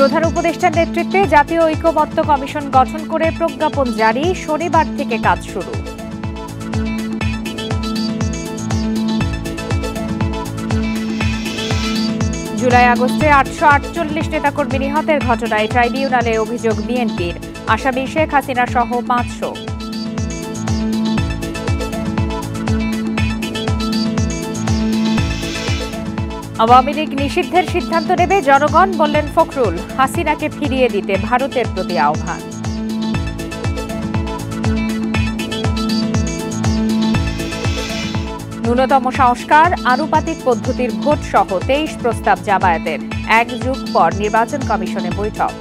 প্রধান উপদেষ্টার নেতৃত্বে জাতীয় ঐকমত্য কমিশন গঠন করে প্রজ্ঞাপন জারি, শনিবার থেকে কাজ শুরু। জুলাই আগস্টে 848 নেতাকর্মী নিহতের ঘটনায় ট্রাইব্যুনালে অভিযোগ বিএনপির, আসামি শেখ হাসিনা সহ 500। আওয়ামী লীগ নিষিদ্ধের সিদ্ধান্ত নেবে জনগণ, বললেন ফখরুল। হাসিনাকে ফিরিয়ে দিতে ভারতের প্রতি আহ্বান। ন্যূনতম সংস্কার, আনুপাতিক পদ্ধতির ভোট সহ 23 প্রস্তাব জামায়াতের। 1 যুগ পর নির্বাচন কমিশনে বৈঠক।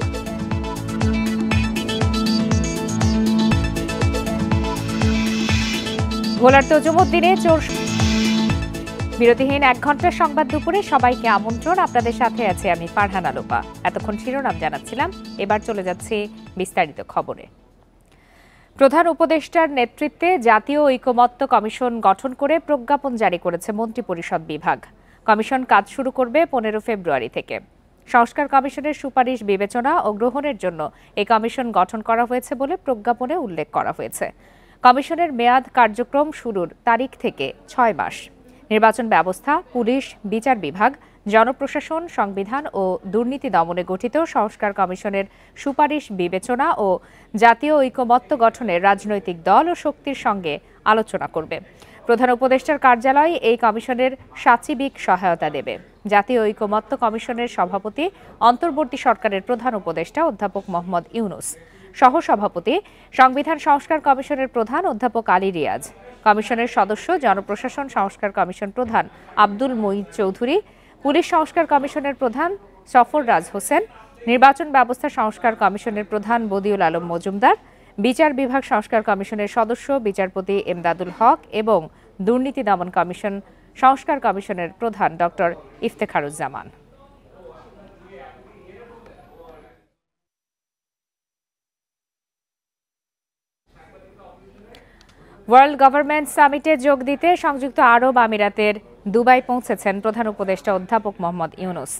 ভোলার তজুমুদ্দিনে চোর। বিরতিহীন 1 ঘন্টার সংবাদ দুপুরে সবাইকে আমন্ত্রণ। আপনাদের সাথে আছে আমি ফারহানা লোপা। এতক্ষণ শিরোনাম জানাচ্ছিলাম, এবার চলে যাচ্ছি বিস্তারিত খবরে। প্রধান উপদেষ্টার নেতৃত্বে জাতীয় ঐকমত্য কমিশন গঠন করে প্রজ্ঞাপন জারি করেছে মন্ত্রিপরিষদ বিভাগ। কমিশন কাজ শুরু করবে 15 ফেব্রুয়ারি থেকে। সংস্কার কমিশনের সুপারিশ বিবেচনা ও গ্রহণের জন্য এই কমিশন গঠন করা হয়েছে বলে প্রজ্ঞাপনে উল্লেখ করা হয়েছে। কমিশনের মেয়াদ কার্যক্রম শুরুর তারিখ থেকে 6 মাস। নির্বাচন ব্যবস্থা, পুলিশ, বিচার বিভাগ, জনপ্রশাসন, সংবিধান ও দুর্নীতি দমনে গঠিত সংস্কার কমিশনের সুপারিশ বিবেচনা ও জাতীয় ঐকমত্য গঠনে রাজনৈতিক দল ও শক্তির সঙ্গে আলোচনা করবে। প্রধান উপদেষ্টার কার্যালয় এই কমিশনের সাচিবিক সহায়তা দেবে। জাতীয় ঐকমত্য কমিশনের সভাপতি অন্তর্বর্তী সরকারের প্রধান উপদেষ্টা অধ্যাপক মোহাম্মদ ইউনুস, সহসভাপতি সংবিধান সংস্কার কমিশনের প্রধান অধ্যাপক আলী রিয়াজ, কমিশনের সদস্য জনপ্রশাসন সংস্কার কমিশন প্রধান আব্দুল মুঈদ চৌধুরী, পুলিশ সংস্কার কমিশনের প্রধান সফররাজ হোসেন, নির্বাচন ব্যবস্থা সংস্কার কমিশনের প্রধান বদিউল আলম মজুমদার, বিচার বিভাগ সংস্কার কমিশনের সদস্য বিচারপতি এমদাদুল হক এবং দুর্নীতি দমন কমিশন সংস্কার কমিশনের প্রধান ডক্টর ইফতেখারুজ্জামান। ওয়ার্ল্ড গভর্নমেন্ট সামিটে যোগ দিতে সংযুক্ত আরব আমিরাতের দুবাই পৌঁছেছেন প্রধান উপদেষ্টা অধ্যাপক মোহাম্মদ ইউনুস।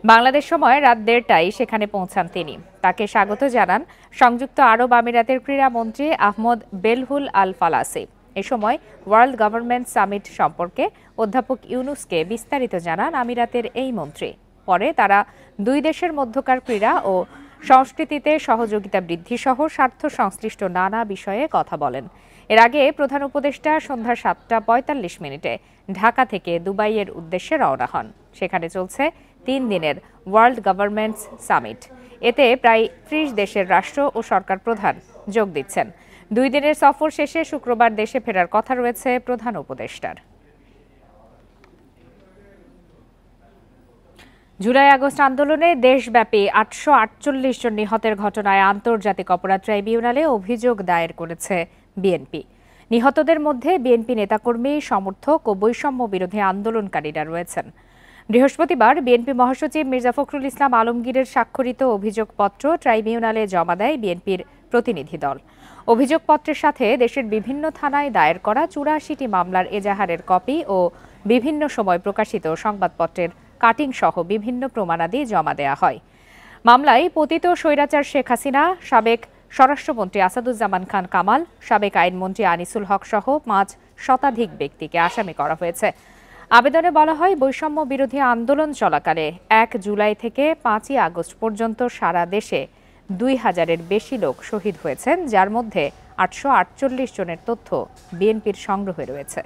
বাংলাদেশ সময় রাত 1:30টায় সেখানে পৌঁছান তিনি। তাকে স্বাগত জানান সংযুক্ত আরব আমিরাতের ক্রীড়ামন্ত্রী আহমদ বেলহুল আল ফালাসি। এ সময় ওয়ার্ল্ড গভর্নমেন্ট সামিট সম্পর্কে অধ্যাপক ইউনুসকে বিস্তারিত জানান আমিরাতের এই মন্ত্রী। পরে তারা দুই দেশের মধ্যকার ক্রীড়া ও সংস্কৃতিতে সহযোগিতা বৃদ্ধি সহ স্বার্থ সংশ্লিষ্ট নানা বিষয়ে কথা বলেন। এর আগে প্রধান উপদেষ্টা সন্ধ্যা 7:45 ঢাকা থেকে দুবাইয়ের উদ্দেশ্যে রওনা হন। সেখানে চলছে 3 দিনের ওয়ার্ল্ড গভর্নমেন্টস সামিট। এতে প্রায় 30 দেশের রাষ্ট্র ও সরকার প্রধান যোগ দিচ্ছেন। 2 দিনের সফর শেষে শুক্রবার দেশে ফেরার কথা রয়েছে প্রধান উপদেষ্টার। জুলাই আগস্ট আন্দোলনে দেশব্যাপী 848 জন নিহতের ঘটনায় আন্তর্জাতিক অপরাধ ট্রাইব্যুনালে অভিযোগ দায়ের করেছে বিএনপি। নিহতদের মধ্যে বিএনপি নেতাকর্মী, সমর্থক ও বৈষম্য বিরোধী আন্দোলনকারীরা রয়েছেন। বৃহস্পতিবার বিএনপি মহাসচিব মির্জা ফখরুল ইসলাম আলমগীরের স্বাক্ষরিত অভিযোগপত্র ট্রাইব্যুনালে জমা দেয় বিএনপির প্রতিনিধি দল। অভিযোগপত্রের সাথে দেশের বিভিন্ন থানায় দায়ের করা 84টি মামলার এজাহারের কপি ও বিভিন্ন সময় প্রকাশিত সংবাদপত্রের কাটিং সহ বিভিন্ন প্রমাণাদি জমা দেয়া হয়। মামলায় পতিত স্বৈরাচার শেখ হাসিনা, সাবেক স্বরাষ্ট্রমন্ত্রী আসাদুজ্জামান খান কামাল, সাবেক আইনমন্ত্রী আনিসুল হক সহ 5 শতাধিক ব্যক্তিকে আসামি করা হয়েছে। আবেদনে বলা হয়, বৈষম্য বিরোধী আন্দোলন চলাকালে 1 জুলাই থেকে 5ই আগস্ট পর্যন্ত সারা দেশে 2000-এর বেশি লোক শহীদ হয়েছেন, যার মধ্যে 848 জনের তথ্য বিএনপির সংগ্রহে রয়েছে।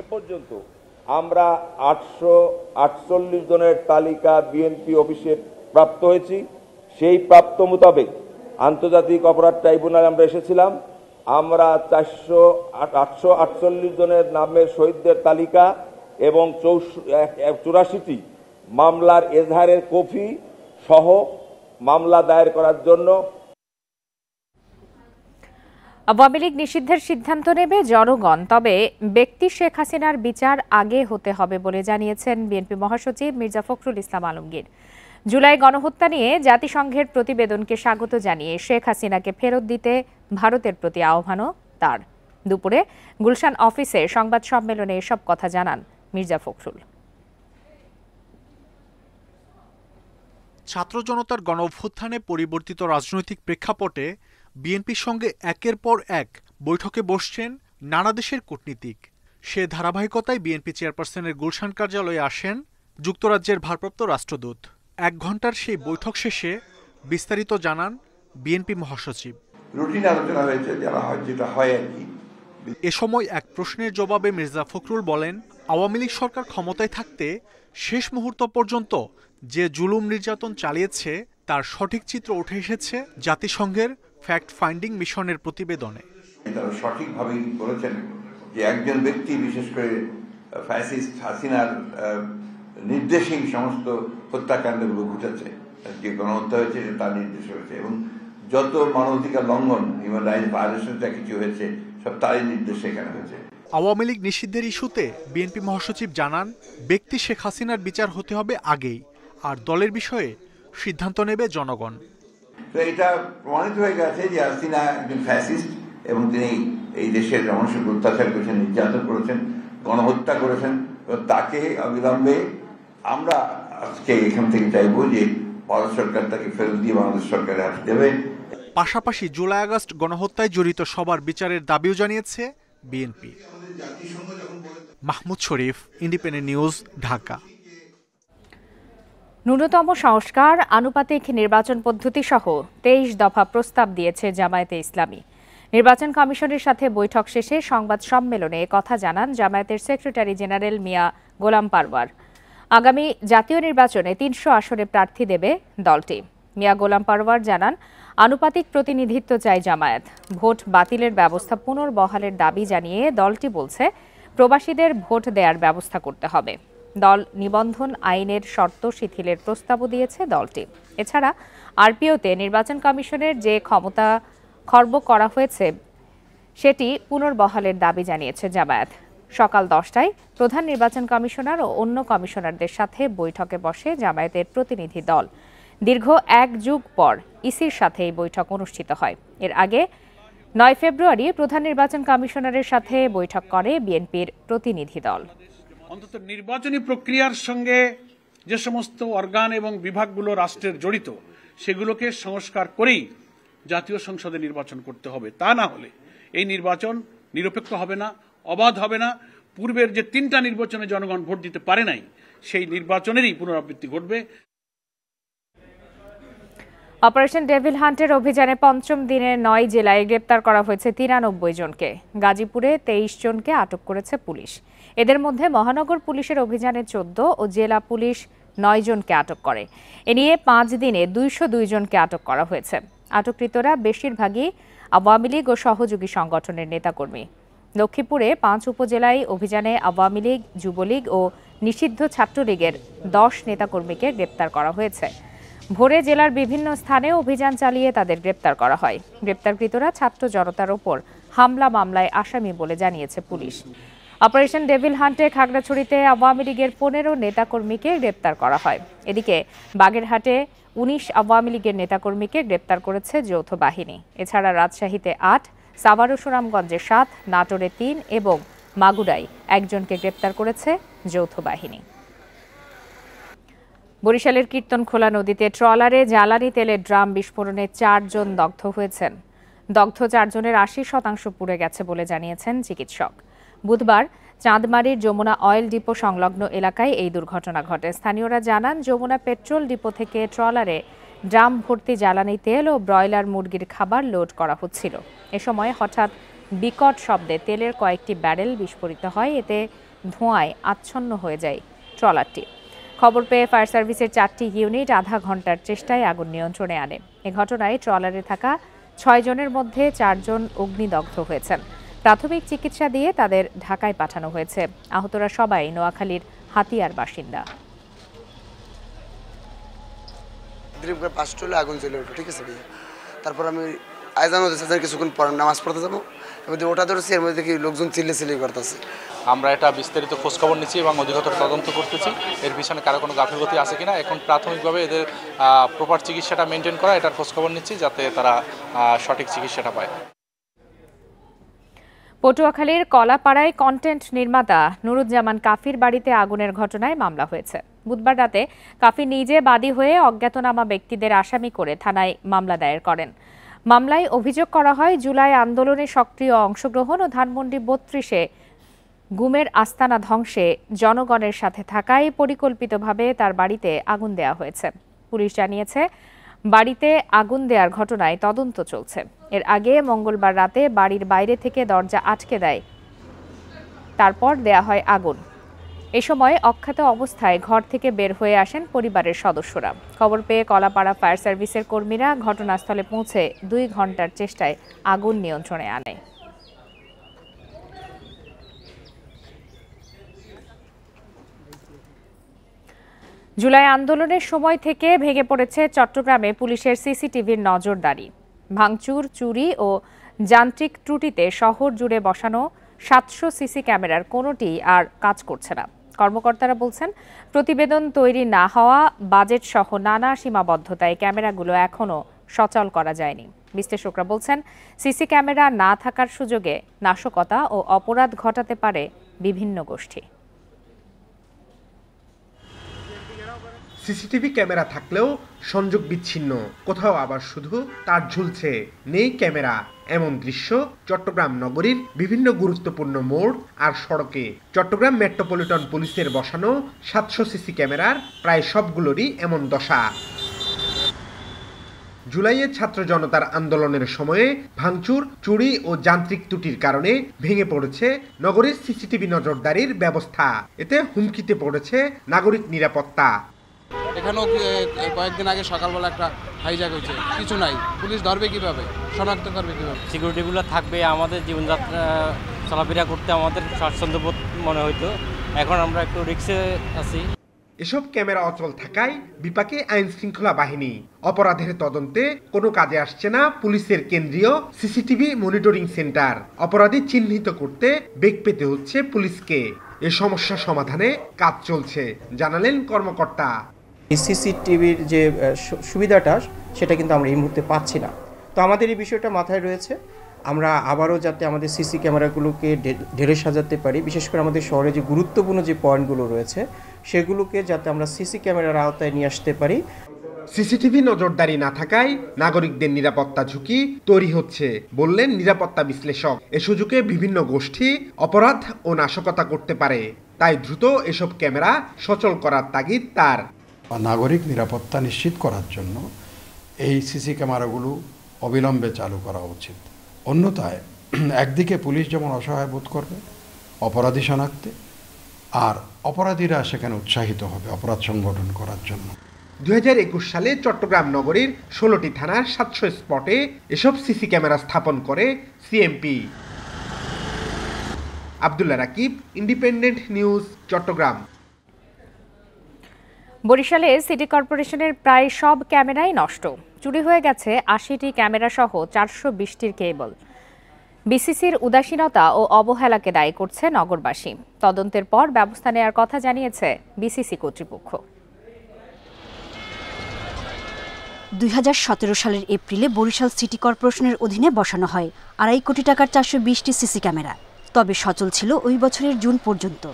এ পর্যন্ত আমরা 848 জনের তালিকা বিএনপি অফিসে প্রাপ্ত হয়েছি। সেই প্রাপ্ত মোতাবেক আন্তর্জাতিক অপরাধ ট্রাইব্যুনালে আমরা এসেছিলাম। আমরা 848 জনের নামের শহীদদের তালিকা এবং 84টি মামলার এজাহারের কপি সহ মামলা দায়ের করার জন্য। আওয়ামী লীগ নিষিদ্ধের সিদ্ধান্ত নেবে জনগণ, তবে ব্যক্তি শেখ হাসিনার বিচার আগে হতে হবে বলে জানিয়েছেন বিএনপি মহাসচিব মির্জা ফখরুল ইসলাম আলমগীর। জুলাই গণহত্যা নিয়ে জাতিসংঘের প্রতিবেদনকে স্বাগত জানিয়ে শেখ হাসিনাকে ফেরত দিতে ভারতের প্রতি আহ্বানও তার। দুপুরে গুলশান অফিসে সংবাদ সম্মেলনে এসব কথা জানান মির্জা ফখরুল। ছাত্র জনতার গণ অভ্যুত্থানে পরিবর্তিত রাজনৈতিক প্রেক্ষাপটে বিএনপির সঙ্গে একের পর এক বৈঠকে বসছেন নানা দেশের কূটনীতিক। সে ধারাবাহিকতায় বিএনপি চেয়ারপারসনের গুলশান কার্যালয়ে আসেন যুক্তরাজ্যের ভারপ্রাপ্ত রাষ্ট্রদূত। 1 ঘণ্টার সেই বৈঠক শেষে বিস্তারিত জানান বিএনপি মহাসচিব। রুটিন আলোচনা হয়েছে, যেটা হয় আর কি। এ সময় এক প্রশ্নের জবাবে মির্জা ফখরুল বলেন, আওয়ামী লীগ সরকার ক্ষমতায় থাকতে শেষ মুহূর্ত পর্যন্ত যে জুলুম নির্যাতন চালিয়েছে তার সঠিক চিত্র উঠে এসেছে জাতিসংঘের ফ্যাক্ট ফাইন্ডিং মিশনের প্রতিবেদনে। তারা সঠিকভাবেই বলেছেন যে একজন ব্যক্তি, বিশেষ করে ফ্যাসিস্ট হাসিনার নির্দেশেই সমস্ত হত্যাকাণ্ডগুলো ঘটেছে, যে গণহত্যা হয়েছে তার নির্দেশ হয়েছে, এবং যত মানবাধিকার লঙ্ঘন, হিউম্যান রাইটস ভায়োলেশন যা কিছু হয়েছে সব তারই নির্দেশে এখানে হয়েছে। আওয়ামী লীগ নিষিদ্ধের ইস্যুতে বিএনপি মহাসচিব জানান, ব্যক্তি শেখ হাসিনার বিচার হতে হবে আগেই, আর দলের বিষয়ে সিদ্ধান্ত নেবে জনগণ। তো এটা প্রমাণিত হয়ে গেছে যে হাসিনা একজন ফ্যাসিস্ট এবং তিনি এই দেশের মানুষকে অত্যাচার করেছেন, নির্যাতন করেছেন, গণহত্যা করেছেন। তাকে অবিলম্বে আমরা আজকে এখান থেকে চাইব যে ভারত সরকার তাকে ফেরত দিয়ে বাংলাদেশ সরকারের হাতে দেবে। পাশাপাশি জুলাই আগস্ট গণহত্যায় জড়িত সবার বিচারের দাবিও জানিয়েছে বিএনপি। মাহমুদ শরীফ, ইন্ডিপেন্ডেন্ট নিউজ, ঢাকা। ন্যূনতম সংস্কার, আনুপাতিক নির্বাচন পদ্ধতি সহ 23 দফা প্রস্তাব দিয়েছে জামায়াতে ইসলামী। নির্বাচন কমিশনের সাথে বৈঠক শেষে সংবাদ সম্মেলনে কথা জানান জামায়াতের সেক্রেটারি জেনারেল মিয়া গোলাম পারওয়ার। আগামী জাতীয় নির্বাচনে 300 আসনে প্রার্থী দেবে দলটি। মিয়া গোলাম পারওয়ার জানান, আনুপাতিক প্রতিনিধিত্ব চায় জামায়াত। ভোট বাতিলের ব্যবস্থা পুনর্বহালের দাবি জানিয়ে দলটি বলছে, প্রবাসীদের ভোট দেওয়ার ব্যবস্থা করতে হবে। দল নিবন্ধন আইনের শর্ত শিথিলের প্রস্তাবও দিয়েছে দলটি। এছাড়া আরপিওতে নির্বাচন কমিশনের যে ক্ষমতা খর্ব করা হয়েছে সেটি পুনর্বহালের দাবি জানিয়েছে জামায়াত। সকাল 10টায় প্রধান নির্বাচন কমিশনার ও অন্য কমিশনারদের সাথে বৈঠকে বসে জামায়াতের প্রতিনিধি দল। দীর্ঘ 1 যুগ পর ইসির সাথে এই বৈঠক অনুষ্ঠিত হয়। এর আগে 9 ফেব্রুয়ারি প্রধান নির্বাচন কমিশনারের সাথে বৈঠক করে বিএনপির প্রতিনিধি দল। অন্তত নির্বাচনী প্রক্রিয়ার সঙ্গে যে সমস্ত অর্গান এবং বিভাগগুলো রাষ্ট্রের জড়িত, সেগুলোকে সংস্কার করেই জাতীয় সংসদে নির্বাচন করতে হবে। তা না হলে এই নির্বাচন নিরপেক্ষ হবে না, অবাধ হবে না। পূর্বের যে 3টা নির্বাচনে জনগণ ভোট দিতে পারে নাই, সেই নির্বাচনেরই পুনরাবৃত্তি ঘটবে। অপারেশন ডেভিল হান্টের অভিযানে 5ম দিনে 9 জেলায় গ্রেপ্তার করা হয়েছে 93 জনকে। গাজীপুরে 23 জনকে আটক করেছে পুলিশ। এদের মধ্যে মহানগর পুলিশের অভিযানে 14 ও জেলা পুলিশ 9 জনকে আটক করে। এ নিয়ে 5 দিনে 202 জনকে আটক করা হয়েছে। আটককৃতরা বেশিরভাগই আওয়ামী লীগ ও সহযোগী সংগঠনের নেতাকর্মী। লক্ষ্মীপুরে 5 উপজেলায় অভিযানে আওয়ামী লীগ, যুবলীগ ও নিষিদ্ধ ছাত্রলীগের 10 নেতাকর্মীকে গ্রেপ্তার করা হয়েছে। ভোরে জেলার বিভিন্ন স্থানে অভিযান চালিয়ে তাদের গ্রেপ্তার করা হয়। গ্রেপ্তারকৃতরা ছাত্র জনতার ওপর হামলা মামলায় আসামি বলে জানিয়েছে পুলিশ। অপারেশন ডেভিল হান্টে খাগড়াছড়িতে আওয়ামী লীগের 15 নেতাকর্মীকে গ্রেপ্তার করা হয়। এদিকে বাগেরহাটে 19 আওয়ামী লীগের নেতাকর্মীকে গ্রেপ্তার করেছে যৌথ বাহিনী। এছাড়া রাজশাহীতে 8, সাভার ও সুনামগঞ্জে 7, নাটোরে 3 এবং মাগুরায় 1 জনকে গ্রেপ্তার করেছে যৌথ বাহিনী। বরিশালের কীর্তনখোলা নদীতে ট্রলারে জ্বালানি তেলের ড্রাম বিস্ফোরণে 4 জন দগ্ধ হয়েছেন। দগ্ধ 4 জনের 80% পুড়ে গেছে বলে জানিয়েছেন চিকিৎসক। বুধবার চাঁদমারির যমুনা অয়েল ডিপো সংলগ্ন এলাকায় এই দুর্ঘটনা ঘটে। স্থানীয়রা জানান, যমুনা পেট্রোল ডিপো থেকে ট্রলারে ড্রাম ভর্তি জ্বালানি তেল ও ব্রয়লার মুরগির খাবার লোড করা হচ্ছিল। এ সময় হঠাৎ বিকট শব্দে তেলের কয়েকটি ব্যারেল বিস্ফোরিত হয়। এতে ধোঁয়ায় আচ্ছন্ন হয়ে যায় ট্রলারটি। খবর পেয়ে ফায়ার সার্ভিসের 4টি ইউনিট আধা ঘন্টার চেষ্টায় আগুন নিয়ন্ত্রণে আনে। এ ঘটনায় ট্রলারে থাকা 6 জনের মধ্যে 4 জন অগ্নিদগ্ধ হয়েছেন। প্রাথমিক চিকিৎসা দিয়ে তাদের ঢাকায় পাঠানো হয়েছে। আহতরা সবাই নোয়াখালীর হাতিয়ার বাসিন্দা। আগুন জ্বলে উঠলো, ঠিক আছে ভাইয়া। তারপর আমি আয়জান কিছুক্ষণ পর নামাজ পড়তে যাবো, ওটা ধরেছি, এর মধ্যে দেখি লোকজন চিল্লি করতেছে। আমরা এটা বিস্তারিত খোঁজখবর নিচ্ছি এবং অধিকতর তদন্ত করতেছি, এর পিছনে কারো কোনো গাফিলতি আছে কিনা। এখন প্রাথমিকভাবে এদের প্রপার চিকিৎসাটা মেনটেন করা, এটার খোঁজখবর নিচ্ছি যাতে তারা সঠিক চিকিৎসাটা পায়। পটুয়াখালীর কলাপাড়ায় কন্টেন্ট নির্মাতা নুরুজ্জামান কাফির বাড়িতে আগুনের ঘটনায় মামলা হয়েছে। বুধবার রাতে কাফি নিজে বাদী হয়ে অজ্ঞাতনামা ব্যক্তিদের আসামি করে থানায় মামলা দায়ের করেন। মামলায় অভিযোগ করা হয়, জুলাই আন্দোলনে সক্রিয় অংশগ্রহণ ও ধানমন্ডি ৩২-এ গুমের আস্তানা ধ্বংসে জনগণের সাথে থাকায় পরিকল্পিতভাবে তার বাড়িতে আগুন দেওয়া হয়েছে। পুলিশ জানিয়েছে, বাড়িতে আগুন দেওয়ার ঘটনায় তদন্ত চলছে। এর আগে মঙ্গলবার রাতে বাড়ির বাইরে থেকে দরজা আটকে দেয়, তারপর দেয়া হয় আগুন। এ সময় অজ্ঞাত অবস্থায় ঘর থেকে বের হয়ে আসেন পরিবারের সদস্যরা। খবর পেয়ে কলাপাড়া ফায়ার সার্ভিসের কর্মীরা ঘটনাস্থলে পৌঁছে 2 ঘন্টার চেষ্টায় আগুন নিয়ন্ত্রণে আনে। জুলাই আন্দোলনের সময় থেকে ভেঙে পড়েছে চট্টগ্রামে পুলিশের সিসিটিভির নজরদারি। ভাঙচুর, চুরি ও যান্ত্রিক ত্রুটিতে শহর জুড়ে বসানো 700 সিসি ক্যামেরার কোনোটি আর কাজ করছে না। কর্মকর্তারা বলছেন, প্রতিবেদন তৈরি না হওয়া, বাজেট সহ নানা সীমাবদ্ধতায় ক্যামেরাগুলো এখনও সচল করা যায়নি। বিশ্লেষকরা বলছেন, সিসি ক্যামেরা না থাকার সুযোগে নাশকতা ও অপরাধ ঘটাতে পারে বিভিন্ন গোষ্ঠী। সিসিটিভি ক্যামেরা থাকলেও সংযোগ বিচ্ছিন্ন, কোথাও আবার শুধু তার ঝুলছে, নেই ক্যামেরা। এমন দৃশ্য চট্টগ্রাম নগরীর বিভিন্ন গুরুত্বপূর্ণ মোড় আর সড়কে। চট্টগ্রাম মেট্রোপলিটন পুলিশের বসানো 700 সিসি ক্যামেরার প্রায় সবগুলোরই এমন দশা। জুলাইয়ে ছাত্র জনতার আন্দোলনের সময়ে ভাঙচুর, চুরি ও যান্ত্রিক ত্রুটির কারণে ভেঙে পড়েছে নগরীর সিসিটিভি নজরদারির ব্যবস্থা। এতে হুমকিতে পড়েছে নাগরিক নিরাপত্তা। এখানেও কয়েকদিন আগে সকালবেলা একটা হাইজ্যাক হয়েছে, কিছু নাই, পুলিশ ধরবে কিভাবে, শনাক্ত করবে কিভাবে? সিকিউরিটিগুলো থাকবে, আমাদের জীবনযাত্রা চলাফেরা করতে আমাদের স্বাচ্ছন্দ্যবোধ মনে হইতো। এখন আমরা একটু রিস্কে আছি। এসব ক্যামেরা অচল থাকায় বিপাকে আইন শৃঙ্খলা বাহিনী। অপরাধের তদন্তে কোনো কাজে আসছে না পুলিশের কেন্দ্রীয় সিসিটিভি মনিটরিং সেন্টার। অপরাধী চিহ্নিত করতে বেগ পেতে হচ্ছে পুলিশকে। এ সমস্যা সমাধানে কাজ চলছে, জানালেন কর্মকর্তা। সিসিটিভির যে সুবিধাটা সেটা কিন্তু আমরা এই মুহূর্তে পাচ্ছি না। তো আমাদের এই বিষয়টা মাথায় রয়েছে, আমরা আবারও যাতে আমাদের সিসি ক্যামেরাগুলোকে ঢেলে সাজাতে পারি, বিশেষ করে আমাদের শহরে যে গুরুত্বপূর্ণ যে পয়েন্টগুলো রয়েছে সেগুলোকে যাতে আমরা সিসি ক্যামেরার আওতায় নিয়ে আসতে পারি। সিসিটিভি নজরদারি না থাকায় নাগরিকদের নিরাপত্তা ঝুঁকি তৈরি হচ্ছে, বললেন নিরাপত্তা বিশ্লেষক। এ সুযোগে বিভিন্ন গোষ্ঠী অপরাধ ও নাশকতা করতে পারে, তাই দ্রুত এসব ক্যামেরা সচল করার তাগিদ তার। নাগরিক নিরাপত্তা নিশ্চিত করার জন্য এই সিসি ক্যামেরাগুলো অবিলম্বে চালু করা উচিত। অন্যথায় একদিকে পুলিশ যেমন অসহায় বোধ করবে অপরাধী শনাক্তে, আর অপরাধীরা সেখানে উৎসাহিত হবে অপরাধ সংগঠন করার জন্য। 2021 সালে চট্টগ্রাম নগরীর 16টি থানার 700 স্পটে এসব সিসি ক্যামেরা স্থাপন করে CMP. Abdullah Rakib, independent news, Chittagong. বরিশালে সিটি কর্পোরেশনের প্রায় সব ক্যামেরাই নষ্ট। চুরি হয়ে গেছে 80টি ক্যামেরা সহ 420টির কেবল। বিসিসির উদাসীনতা ও অবহেলাকে দায়ী করছে নগরবাসী। তদন্তের পর ব্যবস্থা নেওয়ার কথা জানিয়েছে বিসিসি কর্তৃপক্ষ। 2017 সালের এপ্রিলে বরিশাল সিটি কর্পোরেশনের অধীনে বসানো হয় 2.5 কোটি টাকার 420টি সিসি ক্যামেরা। তবে সচল ছিল ওই বছরের জুন পর্যন্ত।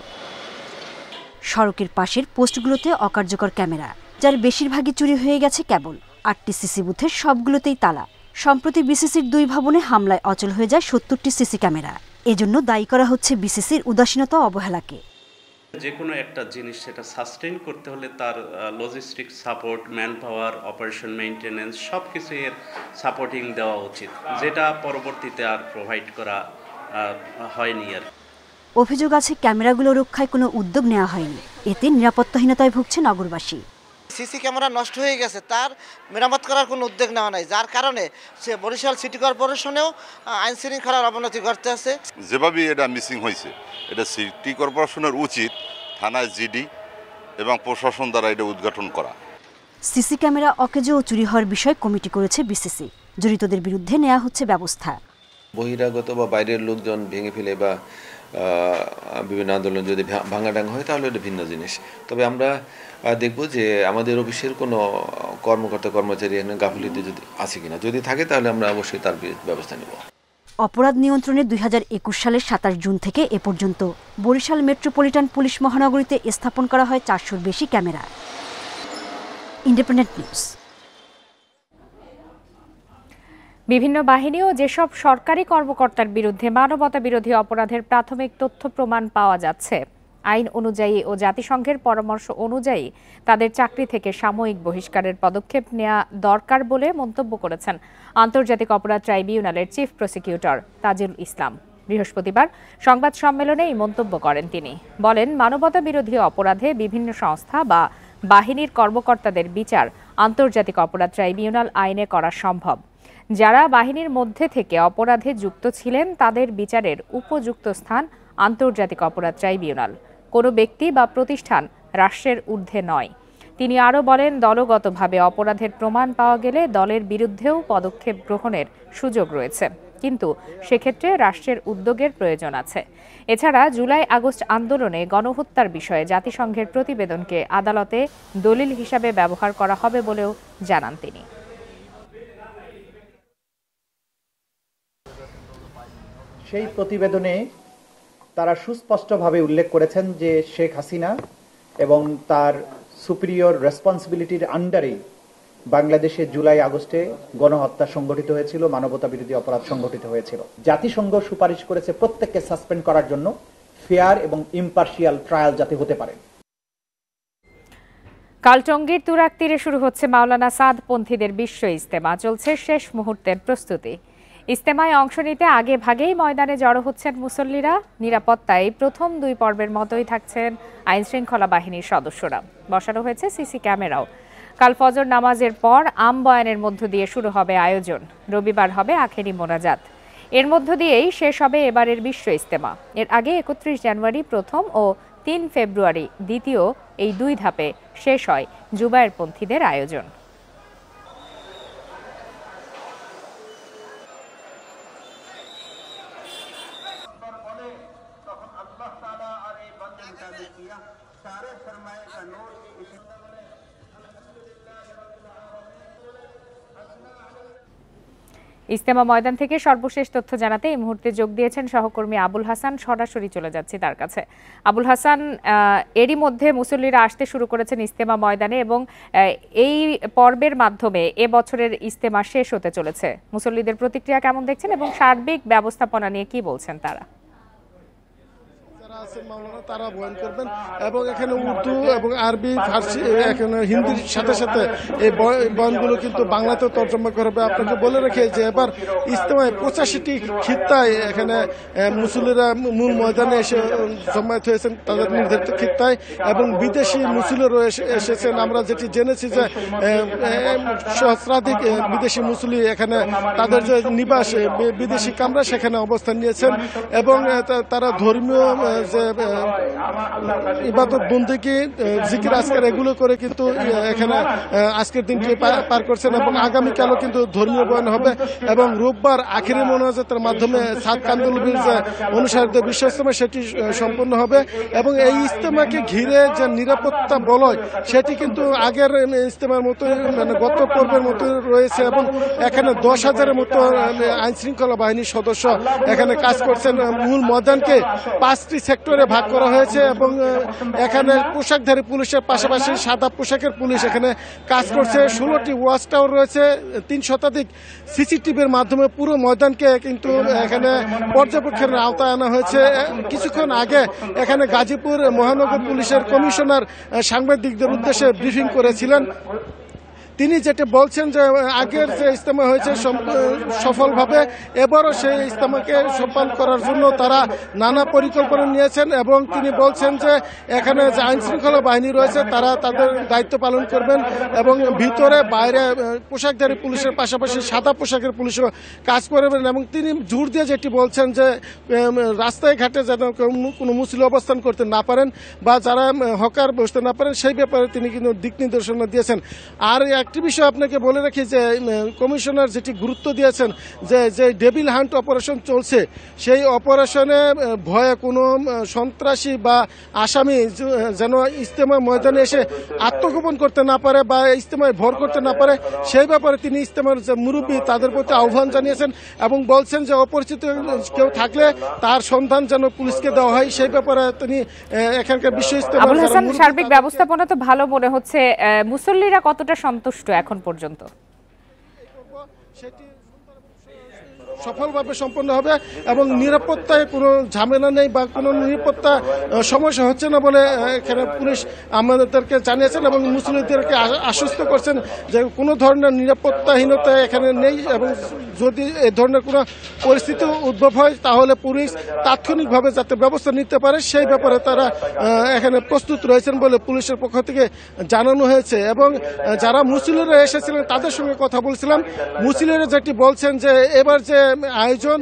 সড়কের পাশের পোস্টগুলোতে অকার্যকর ক্যামেরা, যার বেশিরভাগই চুরি হয়ে গেছে কেবল। 8টি সিসি বুথের সবগুলোতেই তালা। সম্প্রতি বিসিসির 2 ভবনে হামলায় অচল হয়ে যায় 70টি সিসি ক্যামেরা। এজন্য দায়ী করা হচ্ছে বিসিসির উদাসীনতা অবহেলাকে। যে কোনো একটা জিনিস সেটা সাস্টেইন করতে হলে তার logistic support, man power, operation maintenance সব কিছু এর সাপোর্টিং দেওয়া উচিত, যেটা পরবর্তীতে আর প্রোভাইড করা হয়নি। আর অভিযোগ আছে ক্যামেরাগুলো রক্ষায় কোনো উদ্যোগ নেওয়া হয়নি। এতে নিরাপত্তাহীনতায় ভুগছে নগরবাসী। সিসি ক্যামেরা নষ্ট হয়ে গেছে, তার মেরামত করার কোনো উদ্যোগ নেওয়া নাই, যার কারণে সে বরিশাল সিটি কর্পোরেশনেও আইন শৃঙ্খলার অবনতি ঘটতে আছে। যেভাবে এটা মিসিং হয়েছে, এটা সিটি কর্পোরেশনের উচিত থানায় জিডি এবং প্রশাসন দ্বারা এটা উদ্ঘাটন করা। সিসি ক্যামেরা অকেজো ও চুরি হওয়ার বিষয় কমিটি করেছে বিসিসি। জড়িতদের বিরুদ্ধে নেওয়া হচ্ছে ব্যবস্থা। বহিরাগত বা বাইরের লোকজন ভেঙে ফেলে বা বিভিন্ন আন্দোলন যদি ভাঙাডাঙ্গা হয় তাহলে এটা ভিন্ন জিনিস। তবে আমরা দেখব যে আমাদের অফিসের কোনো কর্মকর্তা কর্মচারী এখানে গাফিলতি যদি আছে কিনা, যদি থাকে তাহলে আমরা অবশ্যই তার ব্যবস্থা নেব। অপরাধ নিয়ন্ত্রণে 2021 সালের 27 জুন থেকে এ পর্যন্ত বরিশাল মেট্রোপলিটন পুলিশ মহানগরীতে স্থাপন করা হয় 400-র বেশি ক্যামেরা। Independent news. বিভিন্ন বাহিনী ও যেসব সরকারি কর্মকর্তার বিরুদ্ধে মানবতা বিরোধী অপরাধের প্রাথমিক তথ্য প্রমাণ পাওয়া যাচ্ছে, আইন অনুযায়ী ও জাতিসংঘের পরামর্শ অনুযায়ী তাদের চাকরি থেকে সাময়িক বহিষ্কারের পদক্ষেপ নেওয়া দরকার বলে মন্তব্য করেছেন আন্তর্জাতিক অপরাধ ট্রাইব্যুনালের চিফ প্রসিকিউটর তাজুল ইসলাম। বৃহস্পতিবার সংবাদ সম্মেলনে এই মন্তব্য করেন তিনি। বলেন, মানবতা বিরোধী অপরাধে বিভিন্ন সংস্থা বা বাহিনীর কর্মকর্তাদের বিচার আন্তর্জাতিক অপরাধ ট্রাইব্যুনাল আইনে করা সম্ভব। যারা বাহিনীর মধ্যে থেকে অপরাধে যুক্ত ছিলেন তাদের বিচারের উপযুক্ত স্থান আন্তর্জাতিক অপরাধ ট্রাইব্যুনাল, কোনো ব্যক্তি বা প্রতিষ্ঠান রাষ্ট্রের ঊর্ধ্বে নয়। তিনি আরও বলেন, দলগতভাবে অপরাধের প্রমাণ পাওয়া গেলে দলের বিরুদ্ধেও পদক্ষেপ গ্রহণের সুযোগ রয়েছে, কিন্তু সেক্ষেত্রে রাষ্ট্রের উদ্যোগের প্রয়োজন আছে। এছাড়া জুলাই আগস্ট আন্দোলনে গণহত্যার বিষয়ে জাতিসংঘের প্রতিবেদনকে আদালতে দলিল হিসাবে ব্যবহার করা হবে বলেও জানান তিনি। সেই প্রতিবেদনে তারা সুস্পষ্টভাবে উল্লেখ করেছেন যে শেখ হাসিনা এবং তার সুপিরিয়র রেসপন্সিবিলিটির আন্ডারে বাংলাদেশে জুলাই আগস্টে গণহত্যা সংগঠিত হয়েছিল, মানবতা বিরোধী অপরাধ সংগঠিত হয়েছিল। জাতিসংঘ সুপারিশ করেছে প্রত্যেককে সাসপেন্ড করার জন্য, ফেয়ার এবং ইম্পার্শিয়াল ট্রায়াল যাতে হতে পারে। কাল টঙ্গীর তুরাগ তীরে শুরু হচ্ছে মাওলানা সাদ পন্থীদের বিশ্ব ইজতেমা। চলছে শেষ মুহূর্তের প্রস্তুতি। ইজতেমায় অংশ নিতে আগে ভাগেই ময়দানে জড়ো হচ্ছেন মুসল্লিরা। নিরাপত্তায় প্রথম 2 পর্বের মতোই থাকছেন আইন শৃঙ্খলা বাহিনীর সদস্যরা। বসানো হয়েছে সিসি ক্যামেরাও। কাল ফজর নামাজের পর আম বয়ানের মধ্য দিয়ে শুরু হবে আয়োজন। রবিবার হবে আখেরি মোনাজাত। এর মধ্য দিয়েই শেষ হবে এবারের বিশ্ব ইজতেমা। এর আগে 31 জানুয়ারি প্রথম ও 3 ফেব্রুয়ারি দ্বিতীয়, এই 2 ধাপে শেষ হয় জুবায়েরপন্থীদের আয়োজন। ইজতেমা ময়দান থেকে সর্বশেষ তথ্য জানাতে এই মুহূর্তে যোগ দিয়েছেন সহকর্মী আবুল হাসান। সরাসরি চলে যাচ্ছি তার কাছে। আবুল হাসান, এরই মধ্যে মুসল্লিরা আসতে শুরু করেছেন ইজতেমা ময়দানে এবং এই পর্বের মাধ্যমে এবছরের ইজতেমা শেষ হতে চলেছে। মুসল্লিদের প্রতিক্রিয়া কেমন দেখছেন এবং সার্বিক ব্যবস্থাপনা নিয়ে কি বলছেন তারা? তারা বয়ান করবেন এবং এখানে উর্দু এবং আরবি, ফার্সি, এখানে হিন্দির সাথে সাথে এই বয়ানগুলো কিন্তু বাংলাতেও তর্জমা করবে। আপনাকে বলে রেখে যে এবার ইজতেমায় 85টি খিত্তায় এখানে মুসল্লিরা মূল ময়দানে এসে জমায়েত হয়েছেন তাদের নির্ধারিত খিত্তায়, এবং বিদেশি মুসল্লিরও এসেছেন। আমরা যেটি জেনেছি যে সহস্রাধিক বিদেশি মুসল্লি এখানে তাদের যে নিবাস বিদেশি কামরা সেখানে অবস্থান নিয়েছেন এবং তারা ধর্মীয় যে ইবাদত বন্দেগী, জিকির আজকার এগুলো করে কিন্তু এখানে আজকের দিনটি পার করছেন এবং আগামীকালও কিন্তু ধর্মীয় বয়ান হবে এবং রোববার আখিরি মোনাজাতের মাধ্যমে সাদ কান্দুলবির যে অনুসারীদের বিশ্ব ইজতেমা সেটি সম্পন্ন হবে এবং এই ইজতেমাকে ঘিরে যে নিরাপত্তা বলয় সেটি কিন্তু আগের ইজতেমার মতো মানে গত পর্বের মতো রয়েছে এবং এখানে 10,000-এর মতো আইন শৃঙ্খলা বাহিনীর সদস্য এখানে কাজ করছেন। মূল ময়দানকে 5টি সেক্টরে ভাগ করা হয়েছে এবং এখানে পোশাকধারী পুলিশের পাশাপাশি সাদা পোশাকের পুলিশ এখানে কাজ করছে। 16টি ওয়াচ টাওয়ার রয়েছে, 3 শতাধিক সিসিটিভির মাধ্যমে পুরো ময়দানকে কিন্তু এখানে পর্যবেক্ষণের আওতায় আনা হয়েছে। কিছুক্ষণ আগে এখানে গাজীপুর মহানগর পুলিশের কমিশনার সাংবাদিকদের উদ্দেশ্যে ব্রিফিং করেছিলেন। তিনি যেটা বলছেন যে আগের যে ইজতেমা হয়েছে সফলভাবে, এবারও সেই ইজতেমাকে সফল করার জন্য তারা নানা পরিকল্পনা নিয়েছেন এবং তিনি বলছেন যে এখানে যে আইন শৃঙ্খলা বাহিনী রয়েছে তারা তাদের দায়িত্ব পালন করবেন এবং ভিতরে বাইরে পোশাকধারী পুলিশের পাশাপাশি সাদা পোশাকের পুলিশও কাজ করবেন এবং তিনি জোর দিয়ে যেটি বলছেন যে রাস্তায় ঘাটে যেন কোনো মুসলিম অবস্থান করতে না পারেন বা যারা হকার বসতে না পারেন সেই ব্যাপারে তিনি কিন্তু দিক নির্দেশনা দিয়েছেন। আর একটি বিষয় আপনাকে বলে রাখি যে কমিশনার যেটি গুরুত্ব দিয়েছেন যে ডেভিল হান্ট অপারেশন চলছে, সেই অপারেশনে ভয়ে কোনো সন্ত্রাসী বা আসামি যেন ইজতেমা ময়দানে এসে আত্মগোপন করতে না পারে বা ইজতেমায় ভর করতে না পারে, সেই ব্যাপারে তিনি ইজতেমার যে মুরব্বী তাদের প্রতি আহ্বান জানিয়েছেন এবং বলছেন যে অপরিচিত কেউ থাকলে তার সন্ধান যেন পুলিশকে দেওয়া হয়। সেই ব্যাপারে তিনি এখানকার বিশ্ব ইজতেমা আবুল হাসান, সার্বিক ব্যবস্থাপনা তো ভালো মনে হচ্ছে, মুসল্লিরা কতটা সন্তুষ্ট এখন পর্যন্ত? সফলভাবে সম্পন্ন হবে এবং নিরাপত্তায় কোনো ঝামেলা নেই বা কোনো নিরাপত্তা সমস্যা হচ্ছে না বলে এখানে পুলিশ আমাদেরকে জানিয়েছেন এবং মুসলিমদেরকে আশ্বস্ত করছেন যে কোনো ধরনের নিরাপত্তাহীনতা এখানে নেই এবং যদি এ ধরনের কোনো পরিস্থিতি উদ্ভব হয় তাহলে পুলিশ তাৎক্ষণিকভাবে যাতে ব্যবস্থা নিতে পারে সেই ব্যাপারে তারা এখানে প্রস্তুত রয়েছেন বলে পুলিশের পক্ষ থেকে জানানো হয়েছে। এবং যারা মুসলিমরা এসেছিলেন তাদের সঙ্গে কথা বলছিলাম, মুসলিমরা যেটি বলছেন যে এবার যে আয়োজন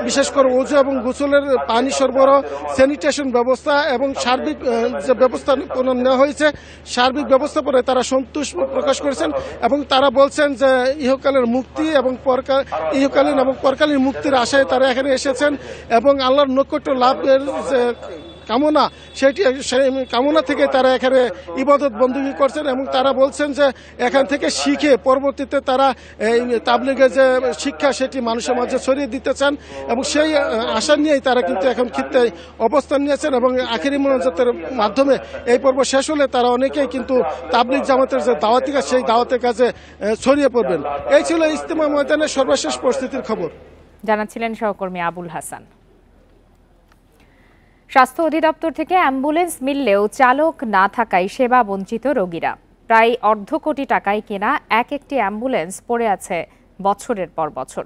বিশেষ করে ওযু এবং গোসলের পানি সরবরাহ, স্যানিটেশন ব্যবস্থা এবং সার্বিক যে ব্যবস্থা নেওয়া হয়েছে সার্বিক ব্যবস্থাপনায় তারা সন্তোষ প্রকাশ করেছেন এবং তারা বলছেন যে ইহকালের মুক্তি এবং ইহকালীন এবং পরকালীন মুক্তির আশায় তারা এখানে এসেছেন এবং আল্লাহর নৈকট্য লাভের যে কামনা সেটি কামনা থেকে তারা এখানে ইবাদত বন্দী করছেন এবং তারা বলছেন যে এখান থেকে শিখে পরবর্তীতে তারা এই তাবলীগের যে শিক্ষা সেটি মানুষের মাঝে ছড়িয়ে দিতে চান এবং সেই আশা নিয়েই তারা কিন্তু এখন ক্ষেত্রে অবস্থান নিয়েছেন এবং আখেরি মোনাজাতের মাধ্যমে এই পর্ব শেষ হলে তারা অনেকেই কিন্তু তাবলীগ জামাতের যে দাওয়াতি কাজ সেই দাওয়াতের কাজে ছড়িয়ে পড়বেন। এই ছিল ইজতেমা ময়দানের সর্বশেষ পরিস্থিতির খবর। জানাচ্ছিলেন সহকর্মী আবুল হাসান। স্বাস্থ্য অধিদপ্তর থেকে অ্যাম্বুলেন্স মিললেও চালক না থাকায় সেবা বঞ্চিত রোগীরা। প্রায় অর্ধ কোটি টাকায় কেনা একটি অ্যাম্বুলেন্স পড়ে আছে বছরের পর বছর।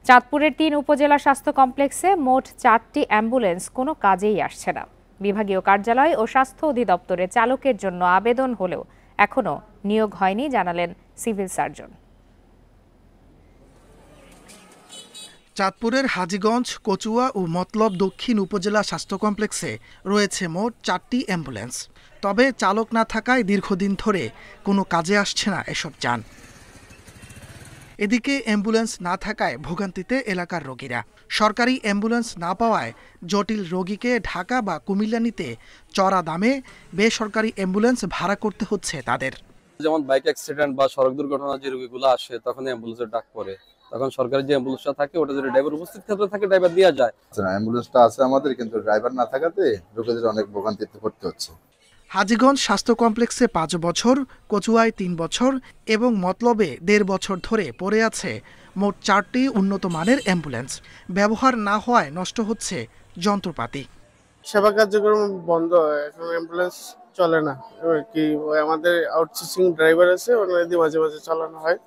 চাঁদপুরের ৩ উপজেলা স্বাস্থ্য কমপ্লেক্সে মোট 4টি অ্যাম্বুলেন্স কোনো কাজেই আসছে না। বিভাগীয় কার্যালয় ও স্বাস্থ্য অধিদপ্তরে চালকের জন্য আবেদন হলেও এখনও নিয়োগ হয়নি, জানালেন সিভিল সার্জন। চাঁদপুরের হাজীগঞ্জ, কচুয়া ও মতলব দক্ষিণ উপজেলা স্বাস্থ্য কমপ্লেক্সে রয়েছে মোট 4টি অ্যাম্বুলেন্স। তবে চালক না থাকায় দীর্ঘদিন ধরে কোনো কাজে আসছে না এসব যান। এদিকে অ্যাম্বুলেন্স না থাকায় ভোগান্তিতে এলাকার রোগীরা। সরকারি অ্যাম্বুলেন্স না পাওয়ায় জটিল রোগীকে ঢাকা বা কুমিল্লা নিতে চড়া দামে বেসরকারি অ্যাম্বুলেন্স ভাড়া করতে হচ্ছে তাদের। যেমন বাইক অ্যাক্সিডেন্ট বা সড়ক দুর্ঘটনা যে রোগীগুলো আসে তখন অ্যাম্বুলেন্সের ডাক পড়ে, তখন সরকারি যে অ্যাম্বুলেন্সটা থাকে ওটা যদি ড্রাইভার উপস্থিত থাকে ড্রাইভার দেওয়া যায়। অ্যাম্বুলেন্সটা আছে আমাদের, কিন্তু ড্রাইভার না থাকাতে রোগীদের অনেক ভোগান্তিতে পড়তে হচ্ছে। হাজীগঞ্জ স্বাস্থ্য কমপ্লেক্সে 5 বছর, কচুয়ায় 3 বছর এবং মতলবে 1.5 বছর ধরে পড়ে আছে মোট 4টি উন্নত মানের অ্যাম্বুলেন্স। ব্যবহার না হওয়ায় নষ্ট হচ্ছে যন্ত্রপাতি। সেবা কার্যক্রম বন্ধ, এখন অ্যাম্বুলেন্স চলে না। কি আমাদের আউটসোর্সিং ড্রাইভার আছে, ওনাদের মাঝে মাঝে চালানো হয়।